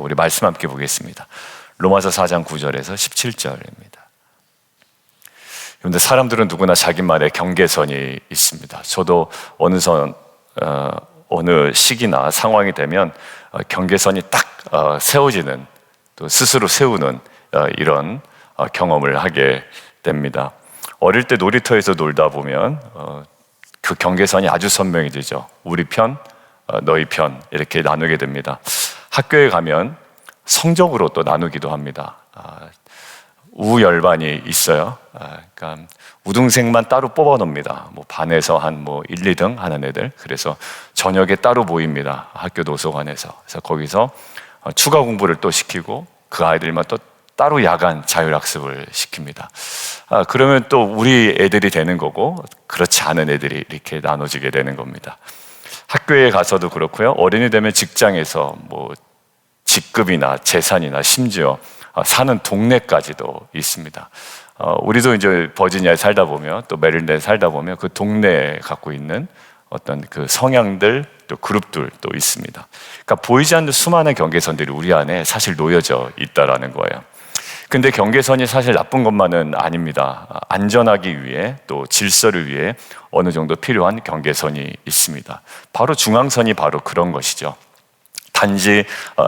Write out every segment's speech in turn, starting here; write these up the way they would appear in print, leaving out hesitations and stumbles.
우리 말씀 함께 보겠습니다. 로마서 4장 9절에서 17절입니다. 그런데 사람들은 누구나 자기만의 경계선이 있습니다. 저도 어느 시기나 상황이 되면 경계선이 딱 세워지는, 또 스스로 세우는 이런 경험을 하게 됩니다. 어릴 때 놀이터에서 놀다 보면 그 경계선이 아주 선명해지죠. 우리 편, 너희 편 이렇게 나누게 됩니다. 학교에 가면 성적으로 또 나누기도 합니다. 우열반이 있어요. 그러니까 우등생만 따로 뽑아 놓습니다. 반에서 한 1, 2등 하는 애들. 그래서 저녁에 따로 모입니다. 학교 도서관에서. 그래서 거기서 추가 공부를 또 시키고 그 아이들만 또 따로 야간 자율학습을 시킵니다. 그러면 또 우리 애들이 되는 거고, 그렇지 않은 애들이 이렇게 나눠지게 되는 겁니다. 학교에 가서도 그렇고요. 어른이 되면 직장에서 직급이나 재산이나 심지어 사는 동네까지도 있습니다. 우리도 이제 버지니아에 살다 보면, 또 메릴랜드에 살다 보면 그 동네에 갖고 있는 어떤 그 성향들, 또 그룹들 또 있습니다. 그러니까 보이지 않는 수많은 경계선들이 우리 안에 사실 놓여져 있다라는 거예요. 근데 경계선이 사실 나쁜 것만은 아닙니다. 안전하기 위해, 또 질서를 위해 어느 정도 필요한 경계선이 있습니다. 바로 중앙선이 바로 그런 것이죠. 단지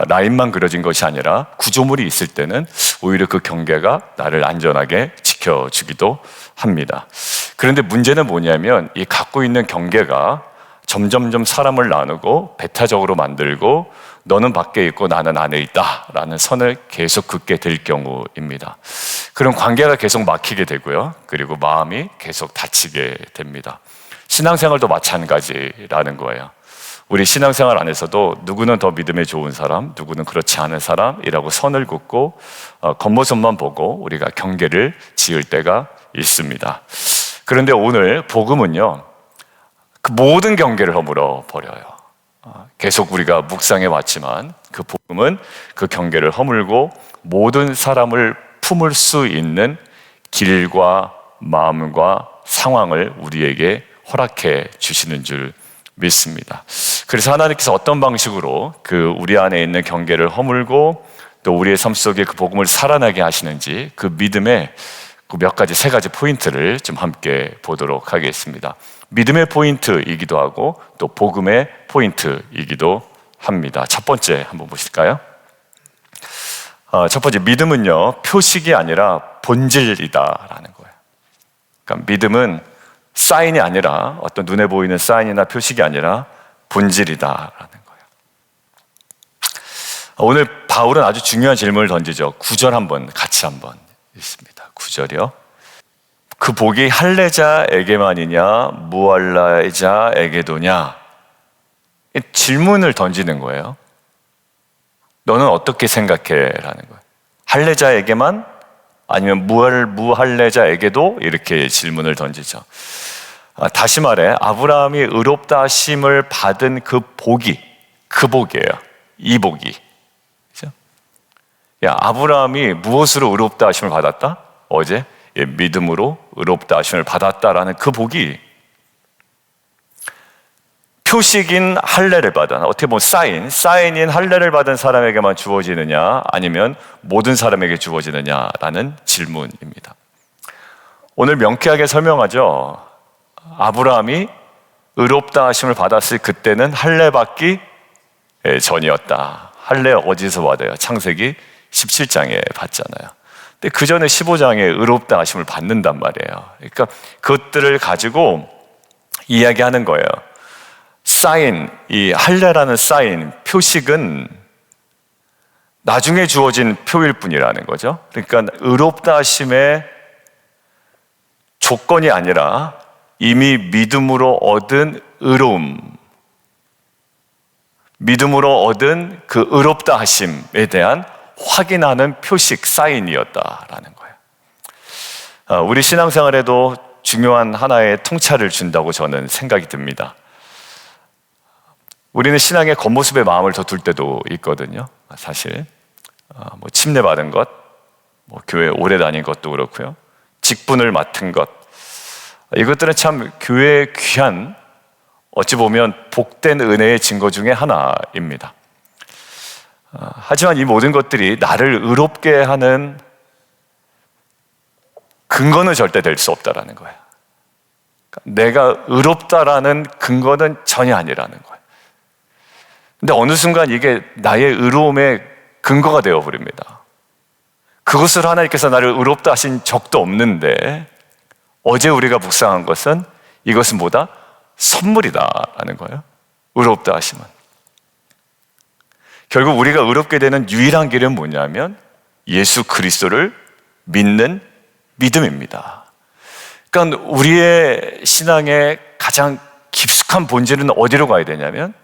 라인만 그려진 것이 아니라 구조물이 있을 때는 오히려 그 경계가 나를 안전하게 지켜주기도 합니다. 그런데 문제는 뭐냐면, 이 갖고 있는 경계가 점점점 사람을 나누고 배타적으로 만들고, 너는 밖에 있고 나는 안에 있다라는 선을 계속 긋게 될 경우입니다. 그럼 관계가 계속 막히게 되고요. 그리고 마음이 계속 다치게 됩니다. 신앙생활도 마찬가지라는 거예요. 우리 신앙생활 안에서도 누구는 더 믿음에 좋은 사람, 누구는 그렇지 않은 사람이라고 선을 긋고 겉모습만 보고 우리가 경계를 지을 때가 있습니다. 그런데 오늘 복음은요, 그 모든 경계를 허물어 버려요. 계속 우리가 묵상해 왔지만 그 복음은 그 경계를 허물고 모든 사람을 품을 수 있는 길과 마음과 상황을 우리에게 허락해 주시는 줄 믿습니다. 그래서 하나님께서 어떤 방식으로 그 우리 안에 있는 경계를 허물고 또 우리의 삶 속에 그 복음을 살아나게 하시는지, 그 믿음의 그 세 가지 포인트를 좀 함께 보도록 하겠습니다. 믿음의 포인트이기도 하고 또 복음의 포인트이기도 합니다. 첫 번째 한번 보실까요? 첫 번째, 믿음은요, 표식이 아니라 본질이다라는 거예요. 그러니까 믿음은 사인이 아니라, 어떤 눈에 보이는 사인이나 표식이 아니라 본질이다라는 거예요. 오늘 바울은 아주 중요한 질문을 던지죠. 9절 같이 한번 읽습니다. 9절이요. 그 복이 할례자에게만이냐 무할례자에게도냐? 질문을 던지는 거예요. 너는 어떻게 생각해? 라는 거예요. 할례자에게만? 아니면 무할례자에게도? 이렇게 질문을 던지죠. 다시 말해, 아브라함이 의롭다 하심을 받은 그 복이에요. 이 복이. 그렇죠? 아브라함이 무엇으로 의롭다 하심을 받았다? 어제 믿음으로 의롭다 하심을 받았다라는 그 복이 표식인 할례를 받은, 어떻게 보면 사인인 할례를 받은 사람에게만 주어지느냐, 아니면 모든 사람에게 주어지느냐라는 질문입니다. 오늘 명쾌하게 설명하죠. 아브라함이 의롭다 하심을 받았을 그때는 할례 받기 전이었다. 할례 어디서 받아요? 창세기 17장에 받잖아요. 근데 그 전에 15장에 의롭다 하심을 받는단 말이에요. 그러니까 그것들을 가지고 이야기하는 거예요. 사인, 이 할례라는 사인, 표식은 나중에 주어진 표일 뿐이라는 거죠. 그러니까 의롭다 하심의 조건이 아니라 이미 믿음으로 얻은 의로움, 믿음으로 얻은 그 의롭다 하심에 대한 확인하는 표식, 사인이었다라는 거예요. 우리 신앙생활에도 중요한 하나의 통찰을 준다고 저는 생각이 듭니다. 우리는 신앙의 겉모습에 마음을 더 둘 때도 있거든요. 사실 침례받은 것, 교회 오래 다닌 것도 그렇고요. 직분을 맡은 것, 이것들은 참 교회의 귀한, 어찌 보면 복된 은혜의 증거 중에 하나입니다. 하지만 이 모든 것들이 나를 의롭게 하는 근거는 절대 될 수 없다라는 거예요. 내가 의롭다라는 근거는 전혀 아니라는 거예요. 근데 어느 순간 이게 나의 의로움의 근거가 되어버립니다. 그것을 하나님께서 나를 의롭다 하신 적도 없는데 어제 우리가 묵상한 것은 이것은 뭐다? 선물이다라는 거예요. 의롭다 하심은. 결국 우리가 의롭게 되는 유일한 길은 뭐냐면 예수 그리스도를 믿는 믿음입니다. 그러니까 우리의 신앙의 가장 깊숙한 본질은 어디로 가야 되냐면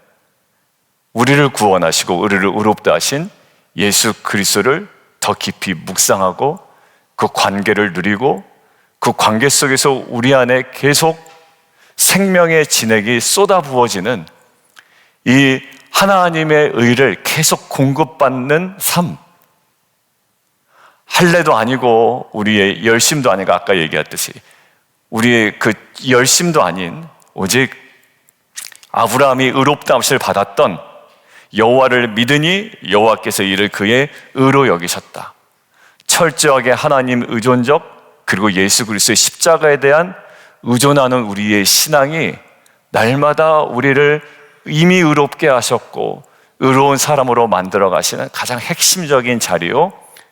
우리를 구원하시고 우리를 의롭다 하신 예수 그리스도를 더 깊이 묵상하고 그 관계를 누리고 그 관계 속에서 우리 안에 계속 생명의 진액이 쏟아부어지는 이 하나님의 의를 계속 공급받는 삶. 할례도 아니고 우리의 열심도 아니고 아까 얘기했듯이 우리의 그 열심도 아닌 오직 아브라함이 의롭다 하심을 받았던 여호와를 믿으니 여호와께서 이를 그의 의로 여기셨다. 철저하게 하나님 의존적 그리고 예수 그리스도의 십자가에 대한 의존하는 우리의 신앙이 날마다 우리를 이미 의롭게 하셨고 의로운 사람으로 만들어 가시는 가장 핵심적인 자리요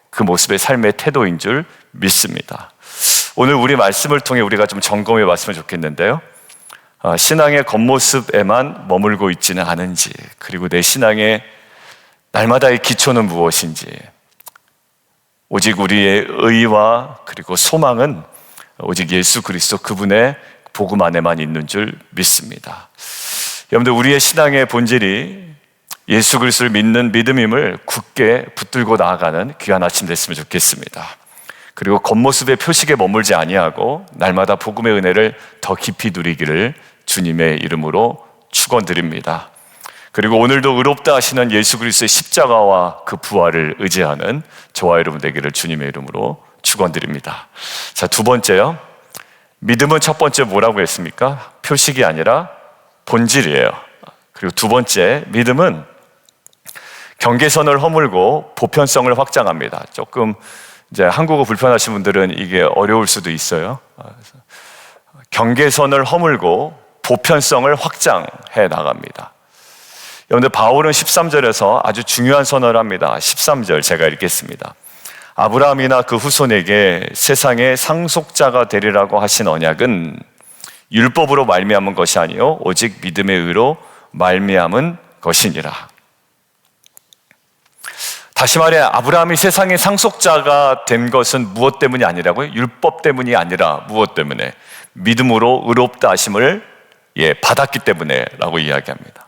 그 모습의 삶의 태도인 줄 믿습니다. 오늘 우리 말씀을 통해 우리가 좀 점검해 봤으면 좋겠는데요. 신앙의 겉모습에만 머물고 있지는 않은지, 그리고 내 신앙의 날마다의 기초는 무엇인지, 오직 우리의 의와 그리고 소망은 오직 예수 그리스도 그분의 복음 안에만 있는 줄 믿습니다. 여러분들, 우리의 신앙의 본질이 예수 그리스도를 믿는 믿음임을 굳게 붙들고 나아가는 귀한 아침 됐으면 좋겠습니다. 그리고 겉모습의 표식에 머물지 아니하고 날마다 복음의 은혜를 더 깊이 누리기를 주님의 이름으로 축원드립니다. 그리고 오늘도 의롭다 하시는 예수 그리스도의 십자가와 그 부활을 의지하는 저와 여러분 되기를 주님의 이름으로 축원드립니다. 자, 두 번째요. 믿음은 첫 번째 뭐라고 했습니까? 표식이 아니라 본질이에요. 그리고 두 번째, 믿음은 경계선을 허물고 보편성을 확장합니다. 조금 이제 한국어 불편하신 분들은 이게 어려울 수도 있어요. 경계선을 허물고 보편성을 확장해 나갑니다. 여러분들, 바울은 13절에서 아주 중요한 선언을 합니다. 13절 제가 읽겠습니다. 아브라함이나 그 후손에게 세상의 상속자가 되리라고 하신 언약은 율법으로 말미암은 것이 아니요 오직 믿음의 의로 말미암은 것이니라. 다시 말해, 아브라함이 세상의 상속자가 된 것은 무엇 때문이 아니라고요? 율법 때문이 아니라 무엇 때문에? 믿음으로 의롭다 하심을 받았기 때문에 라고 이야기합니다.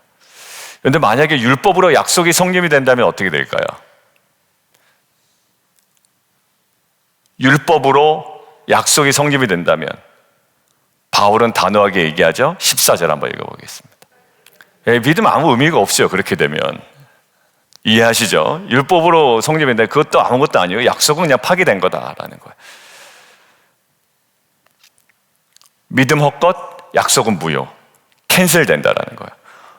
그런데 만약에 율법으로 약속이 성립이 된다면 어떻게 될까요? 율법으로 약속이 성립이 된다면 바울은 단호하게 얘기하죠. 14절 한번 읽어보겠습니다. 믿음 아무 의미가 없어요. 그렇게 되면 이해하시죠? 율법으로 성립인데 그것도 아무것도 아니에요. 약속은 그냥 파기된 거다라는 거예요. 믿음 헛것, 약속은 무효. 캔슬된다라는 거예요.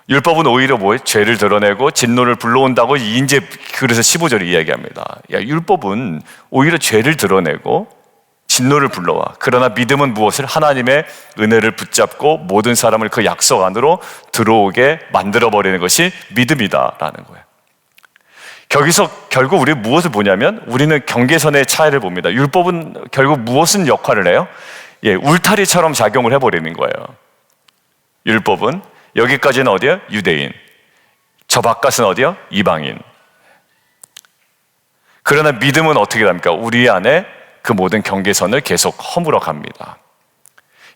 율법은 오히려 뭐예요? 죄를 드러내고 진노를 불러온다고 이제 그래서 15절이 이야기합니다. 율법은 오히려 죄를 드러내고 진노를 불러와. 그러나 믿음은 무엇을? 하나님의 은혜를 붙잡고 모든 사람을 그 약속 안으로 들어오게 만들어버리는 것이 믿음이다라는 거예요. 거기서 결국 우리 무엇을 보냐면 우리는 경계선의 차이를 봅니다. 율법은 결국 무엇은 역할을 해요? 울타리처럼 작용을 해버리는 거예요. 율법은 여기까지는 어디요? 유대인. 저 바깥은 어디요? 이방인. 그러나 믿음은 어떻게 합니까? 우리 안에 그 모든 경계선을 계속 허물어 갑니다.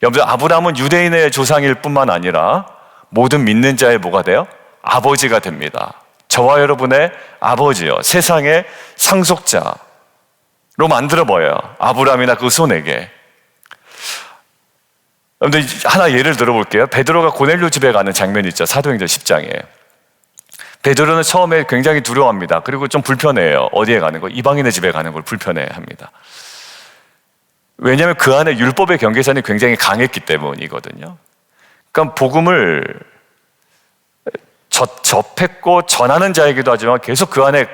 여러분들, 아브라함은 유대인의 조상일 뿐만 아니라 모든 믿는 자의 뭐가 돼요? 아버지가 됩니다. 저와 여러분의 아버지요, 세상의 상속자로 만들어버려요. 아브라함이나 그 손에게. 여러분들, 하나 예를 들어볼게요. 베드로가 고넬료 집에 가는 장면이 있죠. 사도행전 10장에. 베드로는 처음에 굉장히 두려워합니다. 그리고 좀 불편해요. 어디에 가는 거? 이방인의 집에 가는 걸 불편해합니다. 왜냐하면 그 안에 율법의 경계선이 굉장히 강했기 때문이거든요. 그러니까 복음을 접했고 전하는 자이기도 하지만 계속 그 안에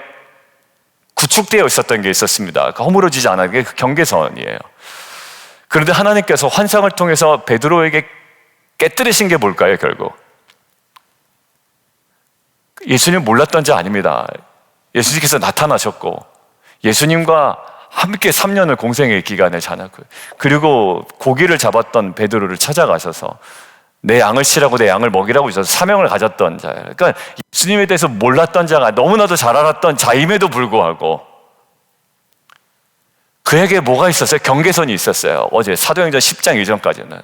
구축되어 있었던 게 있었습니다. 그러니까 허물어지지 않은 게 그 경계선이에요. 그런데 하나님께서 환상을 통해서 베드로에게 깨뜨리신 게 뭘까요, 결국? 예수님 몰랐던 자 아닙니다. 예수님께서 나타나셨고 예수님과 함께 3년을 공생의 기간을 지났고, 그리고 고기를 잡았던 베드로를 찾아가셔서 내 양을 치라고 내 양을 먹이라고 주셔서 사명을 가졌던 자예요. 그러니까 예수님에 대해서 몰랐던 자가 너무나도 잘 알았던 자임에도 불구하고 그에게 뭐가 있었어요? 경계선이 있었어요. 어제 사도행전 10장 이전까지는.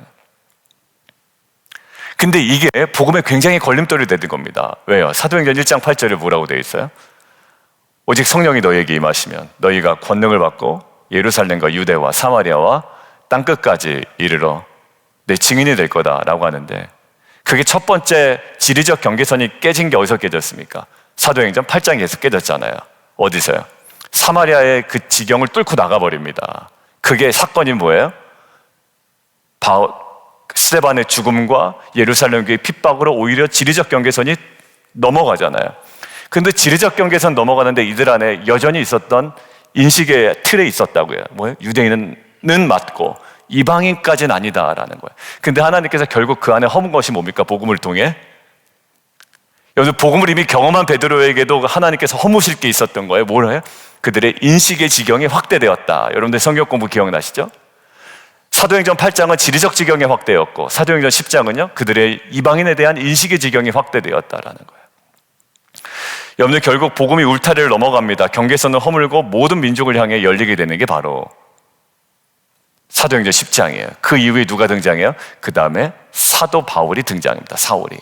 근데 이게 복음에 굉장히 걸림돌이 되는 겁니다. 왜요? 사도행전 1장 8절에 뭐라고 되어 있어요? 오직 성령이 너희에게 임하시면 너희가 권능을 받고 예루살렘과 유대와 사마리아와 땅끝까지 이르러 내 증인이 될 거다라고 하는데, 그게 첫 번째 지리적 경계선이 깨진 게 어디서 깨졌습니까? 사도행전 8장에서 깨졌잖아요. 어디서요? 사마리아의 그 지경을 뚫고 나가버립니다. 그게 사건이 뭐예요? 스데반의 죽음과 예루살렘 교회의 핍박으로 오히려 지리적 경계선이 넘어가잖아요. 근데 지리적 경계선 넘어가는데 이들 안에 여전히 있었던 인식의 틀에 있었다고요. 뭐예요? 유대인은 맞고 이방인까지는 아니다라는 거예요. 근데 하나님께서 결국 그 안에 허문 것이 뭡니까? 복음을 통해. 여기서 복음을 이미 경험한 베드로에게도 하나님께서 허무실 게 있었던 거예요. 뭘 해요? 그들의 인식의 지경이 확대되었다. 여러분들 성경 공부 기억나시죠? 사도행전 8장은 지리적 지경이 확대였고 사도행전 10장은요 그들의 이방인에 대한 인식의 지경이 확대되었다라는 거예요. 여러분들 결국 복음이 울타리를 넘어갑니다. 경계선을 허물고 모든 민족을 향해 열리게 되는 게 바로 사도행전 10장이에요. 그 이후에 누가 등장해요? 그 다음에 사도 바울이 등장합니다. 사울이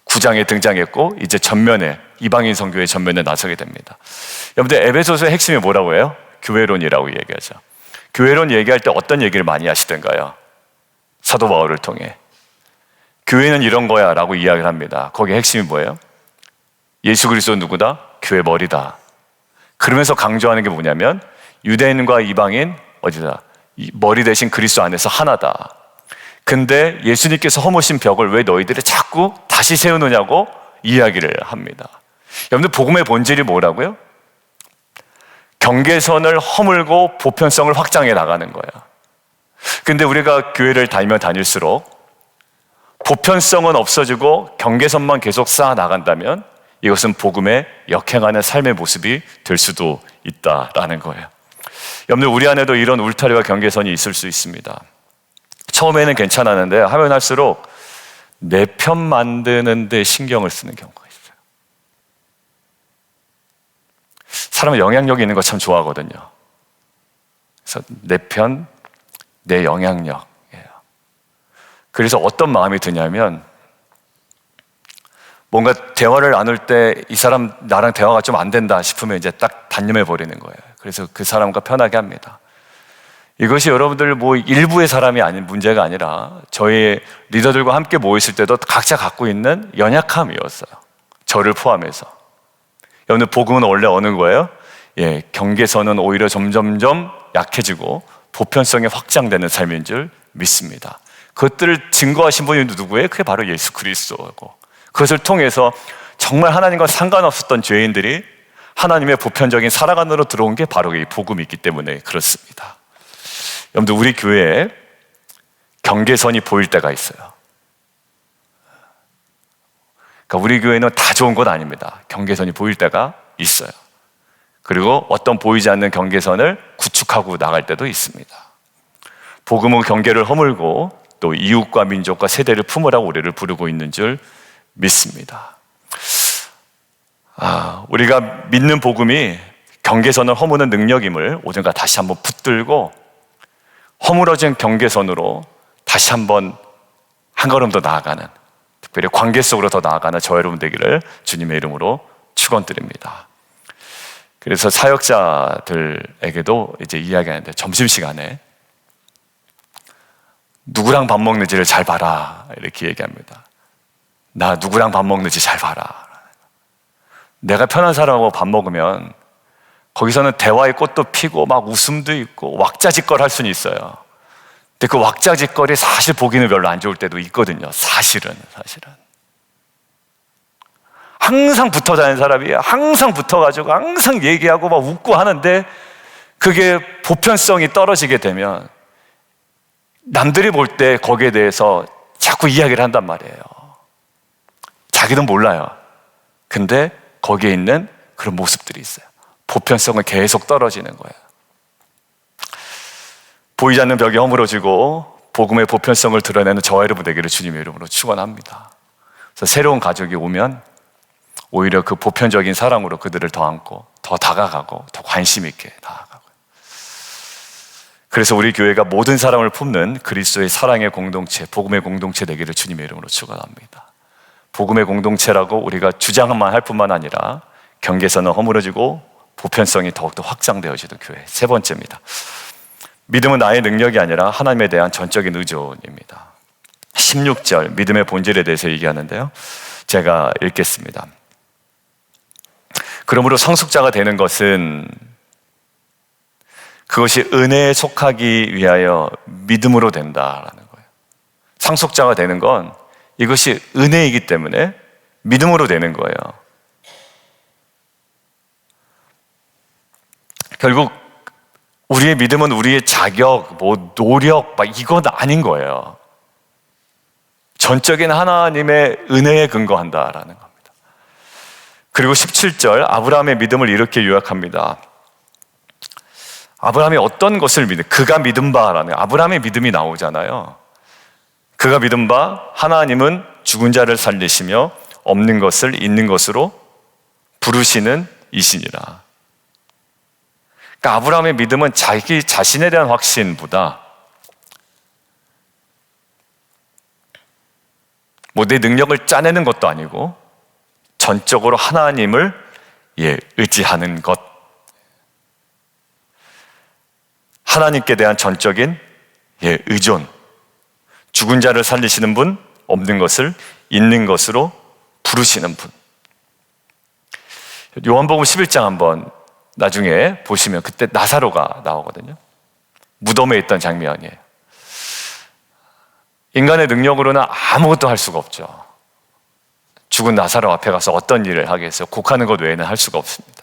9장에 등장했고 이제 전면에 이방인 선교의 전면에 나서게 됩니다. 여러분들 에베소서의 핵심이 뭐라고 해요? 교회론이라고 얘기하죠. 교회론 얘기할 때 어떤 얘기를 많이 하시던가요? 사도 바울을 통해 교회는 이런 거야 라고 이야기를 합니다. 거기에 핵심이 뭐예요? 예수 그리스도 누구다? 교회 머리다. 그러면서 강조하는 게 뭐냐면 유대인과 이방인 어디다? 머리 대신 그리스도 안에서 하나다. 근데 예수님께서 허무신 벽을 왜 너희들이 자꾸 다시 세우느냐고 이야기를 합니다. 여러분들 복음의 본질이 뭐라고요? 경계선을 허물고 보편성을 확장해 나가는 거예요. 근데 우리가 교회를 다니면 다닐수록 보편성은 없어지고 경계선만 계속 쌓아 나간다면 이것은 복음에 역행하는 삶의 모습이 될 수도 있다라는 거예요. 여러분들 우리 안에도 이런 울타리와 경계선이 있을 수 있습니다. 처음에는 괜찮았는데 하면 할수록 내 편 만드는 데 신경을 쓰는 경우가 있어요. 사람은 영향력이 있는 거 참 좋아하거든요. 그래서 내 편, 내 영향력이에요. 그래서 어떤 마음이 드냐면 뭔가 대화를 나눌 때 이 사람 나랑 대화가 좀 안 된다 싶으면 이제 딱 단념해 버리는 거예요. 그래서 그 사람과 편하게 합니다. 이것이 여러분들 뭐 일부의 사람이 아닌 문제가 아니라 저희 리더들과 함께 모였을 때도 각자 갖고 있는 연약함이었어요. 저를 포함해서. 여러분들 복음은 원래 어느 거예요? 경계선은 오히려 점점점 약해지고 보편성이 확장되는 삶인 줄 믿습니다. 그것들을 증거하신 분이 누구예요? 그게 바로 예수 그리스도고, 그것을 통해서 정말 하나님과 상관없었던 죄인들이 하나님의 보편적인 사랑 안으로 들어온 게 바로 이 복음이 있기 때문에 그렇습니다. 여러분들 우리 교회에 경계선이 보일 때가 있어요. 그러니까 우리 교회는 다 좋은 건 아닙니다. 경계선이 보일 때가 있어요. 그리고 어떤 보이지 않는 경계선을 구축하고 나갈 때도 있습니다. 복음은 경계를 허물고 또 이웃과 민족과 세대를 품으라고 우리를 부르고 있는 줄 믿습니다. 우리가 믿는 복음이 경계선을 허무는 능력임을 오늘과 다시 한번 붙들고 허물어진 경계선으로 다시 한번 한 걸음 더 나아가는, 특별히 관계 속으로 더 나아가는 저 여러분 되기를 주님의 이름으로 축원드립니다. 그래서 사역자들에게도 이제 이야기하는데 점심시간에 누구랑 밥 먹는지를 잘 봐라 이렇게 얘기합니다. 나 누구랑 밥 먹는지 잘 봐라. 내가 편한 사람하고 밥 먹으면 거기서는 대화의 꽃도 피고 막 웃음도 있고 왁자지껄 할 수는 있어요. 근데 그 왁자지껄이 사실 보기는 별로 안 좋을 때도 있거든요. 사실은. 항상 붙어 다니는 사람이 항상 붙어가지고 항상 얘기하고 막 웃고 하는데 그게 보편성이 떨어지게 되면 남들이 볼 때 거기에 대해서 자꾸 이야기를 한단 말이에요. 자기는 몰라요. 근데 거기에 있는 그런 모습들이 있어요. 보편성은 계속 떨어지는 거예요. 보이지 않는 벽이 허물어지고 복음의 보편성을 드러내는 저와 여러분 되기를 주님의 이름으로 축원합니다. 그래서 새로운 가족이 오면 오히려 그 보편적인 사랑으로 그들을 더 안고 더 다가가고 더 관심 있게 다가가고. 그래서 우리 교회가 모든 사람을 품는 그리스도의 사랑의 공동체, 복음의 공동체 되기를 주님의 이름으로 축원합니다. 복음의 공동체라고 우리가 주장만 할 뿐만 아니라 경계선은 허물어지고 보편성이 더욱더 확장되어지는 교회. 세 번째입니다. 믿음은 나의 능력이 아니라 하나님에 대한 전적인 의존입니다. 16절 믿음의 본질에 대해서 얘기하는데요. 제가 읽겠습니다. 그러므로 성숙자가 되는 것은 그것이 은혜에 속하기 위하여 믿음으로 된다라는 거예요. 성숙자가 되는 건 이것이 은혜이기 때문에 믿음으로 되는 거예요. 결국 우리의 믿음은 우리의 자격, 노력, 이건 아닌 거예요. 전적인 하나님의 은혜에 근거한다라는 겁니다. 그리고 17절 아브라함의 믿음을 이렇게 요약합니다. 아브라함이 어떤 것을 믿는, 그가 믿은 바라는 아브라함의 믿음이 나오잖아요. 그가 믿은 바 하나님은 죽은 자를 살리시며 없는 것을 있는 것으로 부르시는 이시니라. 그러니까 아브라함의 믿음은 자기 자신에 대한 확신보다 내 능력을 짜내는 것도 아니고 전적으로 하나님을 의지하는 것, 하나님께 대한 전적인 의존, 죽은 자를 살리시는 분, 없는 것을 있는 것으로 부르시는 분. 요한복음 11장 한번 나중에 보시면 그때 나사로가 나오거든요. 무덤에 있던 장면이에요. 인간의 능력으로는 아무것도 할 수가 없죠. 죽은 나사로 앞에 가서 어떤 일을 하겠어요? 곡하는 것 외에는 할 수가 없습니다.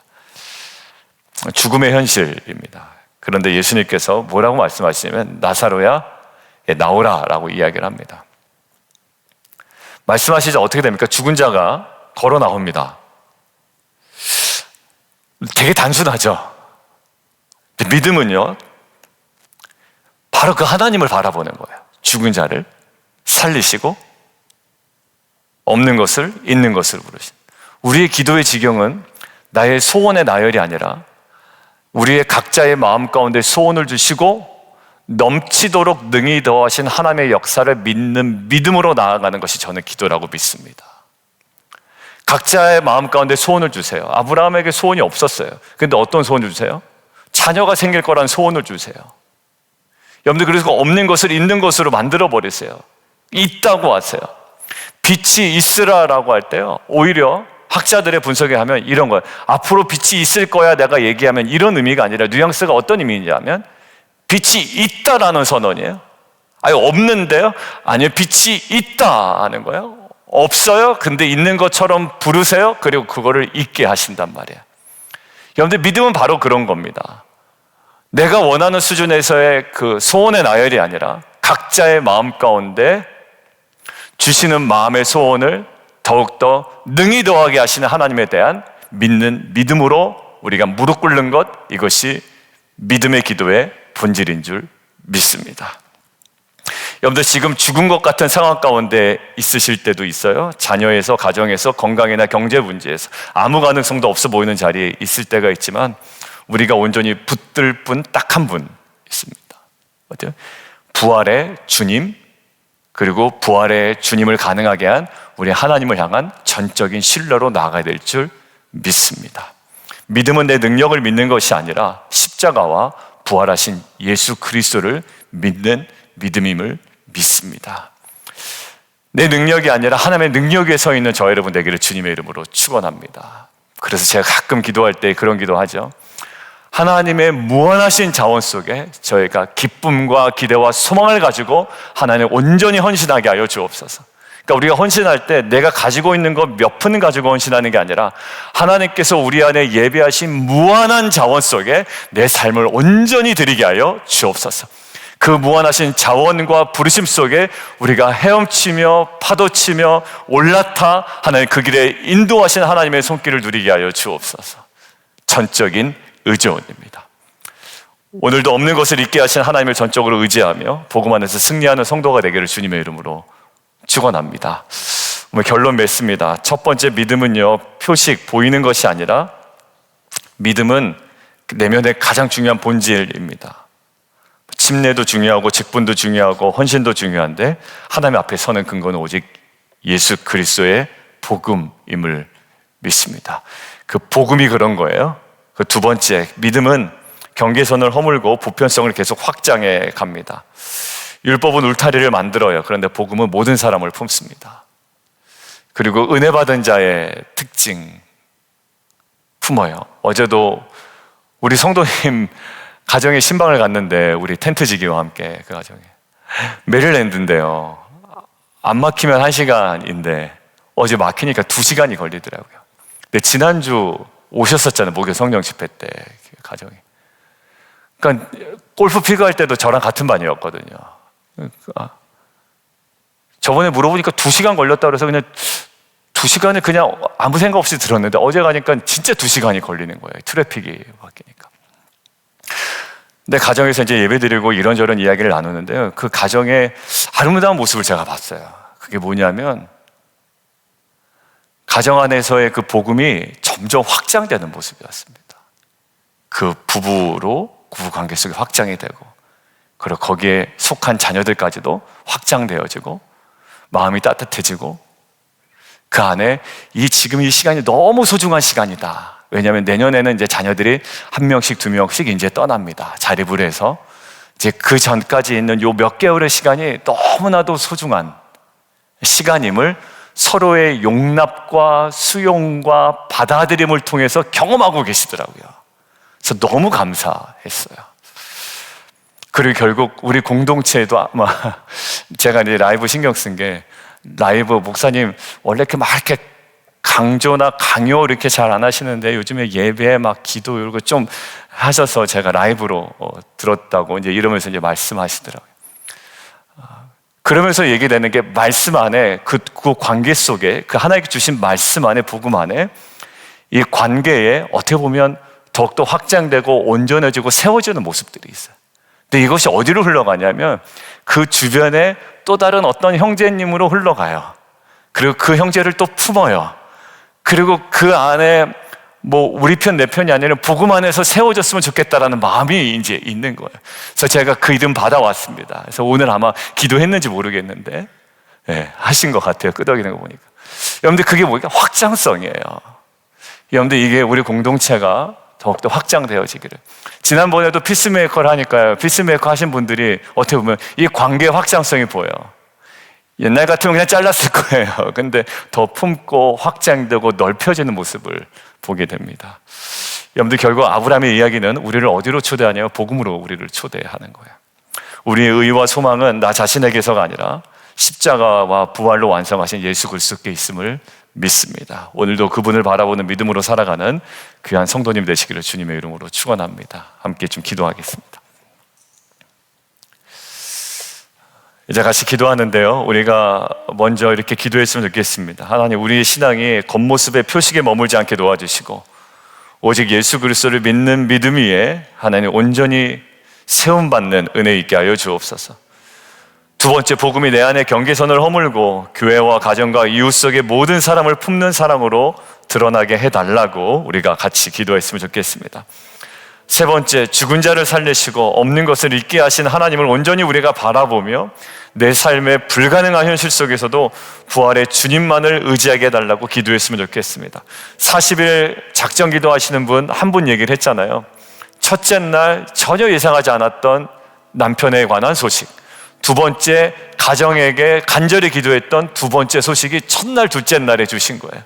죽음의 현실입니다. 그런데 예수님께서 뭐라고 말씀하시냐면 나사로야 나오라 라고 이야기를 합니다. 말씀하시자 어떻게 됩니까? 죽은 자가 걸어 나옵니다. 되게 단순하죠. 믿음은요 바로 그 하나님을 바라보는 거예요. 죽은 자를 살리시고 없는 것을 있는 것을 부르신. 우리의 기도의 지경은 나의 소원의 나열이 아니라 우리의 각자의 마음 가운데 소원을 주시고 넘치도록 능히 더하신 하나님의 역사를 믿는 믿음으로 나아가는 것이 저는 기도라고 믿습니다. 각자의 마음 가운데 소원을 주세요. 아브라함에게 소원이 없었어요. 근데 어떤 소원을 주세요? 자녀가 생길 거란 소원을 주세요. 여러분들 그래서 없는 것을 있는 것으로 만들어 버리세요. 있다고 하세요. 빛이 있으라라고 할 때요 오히려 학자들의 분석에 하면 이런 거예요. 앞으로 빛이 있을 거야 내가 얘기하면 이런 의미가 아니라 뉘앙스가 어떤 의미냐면 빛이 있다라는 선언이에요. 아니 없는데요? 아니요 빛이 있다 하는 거예요. 없어요? 근데 있는 것처럼 부르세요. 그리고 그거를 있게 하신단 말이에요. 여러분들 믿음은 바로 그런 겁니다. 내가 원하는 수준에서의 그 소원의 나열이 아니라 각자의 마음 가운데 주시는 마음의 소원을 더욱더 능히 더하게 하시는 하나님에 대한 믿는 믿음으로 우리가 무릎 꿇는 것, 이것이 믿음의 기도의 본질인 줄 믿습니다. 여러분들 지금 죽은 것 같은 상황 가운데 있으실 때도 있어요. 자녀에서, 가정에서, 건강이나 경제 문제에서 아무 가능성도 없어 보이는 자리에 있을 때가 있지만 우리가 온전히 붙들 분 딱 한 분 있습니다. 어때요? 부활의 주님, 그리고 부활의 주님을 가능하게 한 우리 하나님을 향한 전적인 신뢰로 나아가야 될 줄 믿습니다. 믿음은 내 능력을 믿는 것이 아니라 십자가와 부활하신 예수 그리스도를 믿는 믿음임을 믿습니다. 내 능력이 아니라 하나님의 능력 위에 서 있는 저 여러분 되기를 주님의 이름으로 축원합니다. 그래서 제가 가끔 기도할 때 그런 기도하죠. 하나님의 무한하신 자원 속에 저희가 기쁨과 기대와 소망을 가지고 하나님 온전히 헌신하게 하여 주옵소서. 그러니까 우리가 헌신할 때 내가 가지고 있는 거 몇 푼 가지고 헌신하는 게 아니라 하나님께서 우리 안에 예비하신 무한한 자원 속에 내 삶을 온전히 드리게 하여 주옵소서. 그 무한하신 자원과 부르심 속에 우리가 헤엄치며 파도치며 올라타 하나님 그 길에 인도하신 하나님의 손길을 누리게 하여 주옵소서. 전적인 의존입니다. 오늘도 없는 것을 있게 하신 하나님을 전적으로 의지하며 복음 안에서 승리하는 성도가 되기를 주님의 이름으로 축원합니다. 결론 맺습니다. 첫 번째, 믿음은요, 표식, 보이는 것이 아니라 믿음은 내면의 가장 중요한 본질입니다. 침례도 중요하고 직분도 중요하고 헌신도 중요한데 하나님 앞에 서는 근거는 오직 예수 그리스도의 복음임을 믿습니다. 그 복음이 그런 거예요. 그 두 번째, 믿음은 경계선을 허물고 보편성을 계속 확장해 갑니다. 율법은 울타리를 만들어요. 그런데 복음은 모든 사람을 품습니다. 그리고 은혜 받은 자의 특징 품어요. 어제도 우리 성도님 가정에 신방을 갔는데 우리 텐트 지기와 함께 그 가정에 메릴랜드인데요. 안 막히면 1시간인데 어제 막히니까 2시간이 걸리더라고요. 근데 지난주 오셨었잖아요. 목요 성령 집회 때 가정에. 그러니까 골프 피그할 때도 저랑 같은 반이었거든요. 그러니까 저번에 물어보니까 2시간 걸렸다고 그래서 그냥 2시간을 그냥 아무 생각 없이 들었는데 어제 가니까 진짜 2시간이 걸리는 거예요. 트래픽이 바뀌니까. 근데 가정에서 이제 예배드리고 이런저런 이야기를 나누는데요. 그 가정의 아름다운 모습을 제가 봤어요. 그게 뭐냐면 가정 안에서의 그 복음이 점점 확장되는 모습이었습니다. 그 부부로 부부 관계 속에 확장이 되고 그리고 거기에 속한 자녀들까지도 확장되어지고 마음이 따뜻해지고 그 안에 지금 이 시간이 너무 소중한 시간이다. 왜냐하면 내년에는 이제 자녀들이 1명씩 2명씩 이제 떠납니다. 자립을 해서 이제 그 전까지 있는 요 몇 개월의 시간이 너무나도 소중한 시간임을 서로의 용납과 수용과 받아들임을 통해서 경험하고 계시더라고요. 그래서 너무 감사했어요. 그리고 결국 우리 공동체에도 아마 제가 이제 라이브 신경 쓴 게 라이브 목사님 원래 이렇게 막 이렇게 강조나 강요 이렇게 잘 안 하시는데 요즘에 예배 막 기도 이런 거 좀 하셔서 제가 라이브로 들었다고 이제 이러면서 이제 말씀하시더라고요. 그러면서 얘기되는 게 말씀 안에 그 관계 속에 그 하나님께 주신 말씀 안에 복음 안에 이 관계에 어떻게 보면 더욱더 확장되고 온전해지고 세워지는 모습들이 있어요. 근데 이것이 어디로 흘러가냐면 그 주변에 또 다른 어떤 형제님으로 흘러가요. 그리고 그 형제를 또 품어요. 그리고 그 안에 뭐 우리 편 내 편이 아니라 복음 안에서 세워졌으면 좋겠다라는 마음이 이제 있는 거예요. 그래서 제가 그 이름 받아왔습니다. 그래서 오늘 아마 기도했는지 모르겠는데 하신 것 같아요. 끄덕이는 거 보니까. 여러분들 그게 뭐니까 확장성이에요. 여러분들 이게 우리 공동체가 더욱더 확장되어지기를. 지난번에도 피스메이커를 하니까요. 피스메이커 하신 분들이 어떻게 보면 이 관계의 확장성이 보여요. 옛날 같으면 그냥 잘랐을 거예요. 근데 더 품고 확장되고 넓혀지는 모습을 보게 됩니다. 여러분들 결국 아브라함의 이야기는 우리를 어디로 초대하냐면 복음으로 우리를 초대하는 거예요. 우리의 의와 소망은 나 자신에게서가 아니라 십자가와 부활로 완성하신 예수 그리스도께 있음을 믿습니다. 오늘도 그분을 바라보는 믿음으로 살아가는 귀한 성도님 되시기를 주님의 이름으로 축원합니다. 함께 좀 기도하겠습니다. 이제 같이 기도하는데요. 우리가 먼저 이렇게 기도했으면 좋겠습니다. 하나님, 우리의 신앙이 겉모습의 표식에 머물지 않게 도와주시고 오직 예수 그리스도를 믿는 믿음 위에 하나님 온전히 세움받는 은혜 있게 하여 주옵소서. 두 번째, 복음이 내 안에 경계선을 허물고 교회와 가정과 이웃 속의 모든 사람을 품는 사랑으로 드러나게 해달라고 우리가 같이 기도했으면 좋겠습니다. 세 번째, 죽은 자를 살리시고 없는 것을 있게 하신 하나님을 온전히 우리가 바라보며 내 삶의 불가능한 현실 속에서도 부활의 주님만을 의지하게 해달라고 기도했으면 좋겠습니다. 40일 작정 기도하시는 분 한 분 얘기를 했잖아요. 첫째 날 전혀 예상하지 않았던 남편에 관한 소식, 두 번째 가정에게 간절히 기도했던 두 번째 소식이 첫날 둘째 날에 주신 거예요.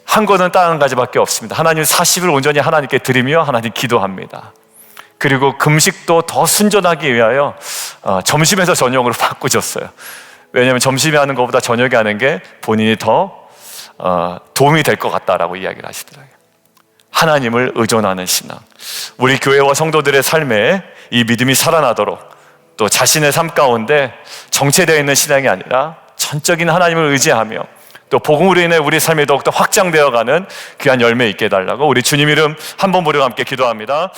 한 거는 딱 한 가지밖에 없습니다. 하나님 40일 온전히 하나님께 드리며 하나님 기도합니다. 그리고 금식도 더 순전하기 위하여 점심에서 저녁으로 바꾸셨어요. 왜냐하면 점심에 하는 것보다 저녁에 하는 게 본인이 더 도움이 될 것 같다라고 이야기를 하시더라고요. 하나님을 의존하는 신앙. 우리 교회와 성도들의 삶에 이 믿음이 살아나도록, 또 자신의 삶 가운데 정체되어 있는 신앙이 아니라 전적인 하나님을 의지하며 또 복음으로 인해 우리 삶이 더욱더 확장되어가는 귀한 열매 있게 해달라고 우리 주님 이름 한 번 부르고 함께 기도합니다.